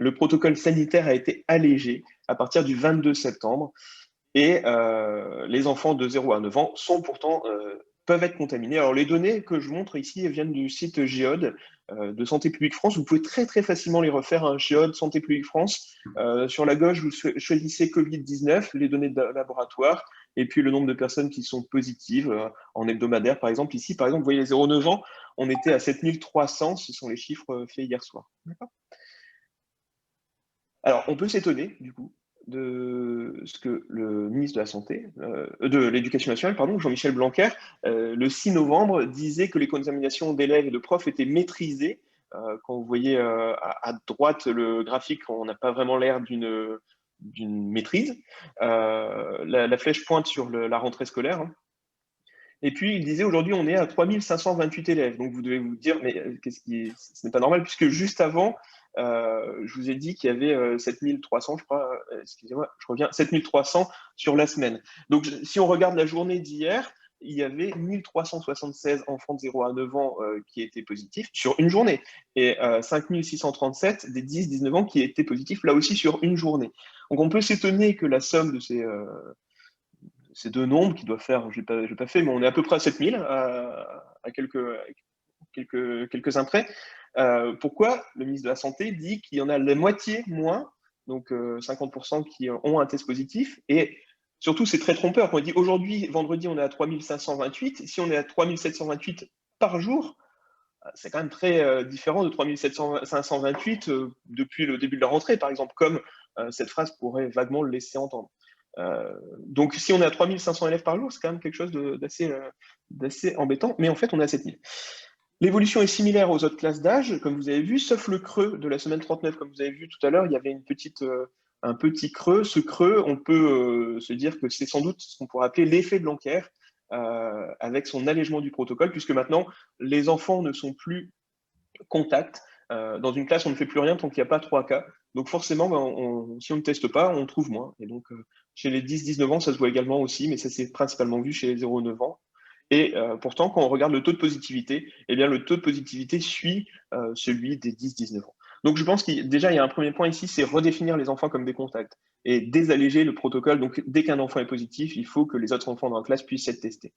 le protocole sanitaire a été allégé à partir du 22 septembre et les enfants de 0 à 9 ans sont pourtant peuvent être contaminés. Alors les données que je montre ici viennent du site Géode de Santé publique France. Vous pouvez très facilement les refaire, hein, Géode Santé publique France. Sur la gauche, vous choisissez Covid-19, les données de laboratoire, et puis le nombre de personnes qui sont positives en hebdomadaire, par exemple. Ici, par exemple, vous voyez les 0,9 ans, on était à 7300, ce sont les chiffres faits hier soir. Alors, on peut s'étonner, du coup, de ce que le ministre de la Santé, de l'Éducation nationale, pardon, Jean-Michel Blanquer, le 6 novembre, disait que les contaminations d'élèves et de profs étaient maîtrisées. Quand vous voyez à droite le graphique, on n'a pas vraiment l'air d'une maîtrise. La flèche pointe sur la rentrée scolaire, hein. Et puis, il disait aujourd'hui, on est à 3528 élèves. Donc, vous devez vous dire, mais ce n'est pas normal, puisque juste avant, je vous ai dit qu'il y avait 7300, je crois, excusez-moi, je reviens, 7300 sur la semaine. Donc, si on regarde la journée d'hier, il y avait 1376 enfants de 0 à 9 ans qui étaient positifs sur une journée, et 5637 des 10-19 ans qui étaient positifs, là aussi sur une journée. Donc, on peut s'étonner que la somme de ces deux nombres qui doivent faire, je n'ai pas fait, mais on est à peu près à 7000 à quelques-uns près. Pourquoi le ministre de la Santé dit qu'il y en a la moitié moins, donc 50% qui ont un test positif, et surtout c'est très trompeur. Quand on dit aujourd'hui, vendredi, on est à 3528, si on est à 3728 par jour, c'est quand même très différent de 3528 depuis le début de la rentrée, par exemple, comme cette phrase pourrait vaguement le laisser entendre. Donc, si on est à 3500 élèves par jour, c'est quand même quelque chose d'assez embêtant, mais en fait, on est à 7000. L'évolution est similaire aux autres classes d'âge, comme vous avez vu, sauf le creux de la semaine 39, comme vous avez vu tout à l'heure, il y avait un petit creux. Ce creux, on peut se dire que c'est sans doute ce qu'on pourrait appeler l'effet Blanquer, avec son allègement du protocole, puisque maintenant, les enfants ne sont plus contacts. Dans une classe, on ne fait plus rien tant qu'il n'y a pas 3 cas. Donc forcément, si on ne teste pas, on trouve moins. Et donc, chez les 10-19 ans, ça se voit également aussi, mais ça s'est principalement vu chez les 0-9 ans. Et pourtant, quand on regarde le taux de positivité, eh bien, le taux de positivité suit celui des 10-19 ans. Donc je pense qu'il déjà, il y a un premier point ici, c'est redéfinir les enfants comme des contacts et désalléger le protocole. Donc dès qu'un enfant est positif, il faut que les autres enfants dans la classe puissent être testés.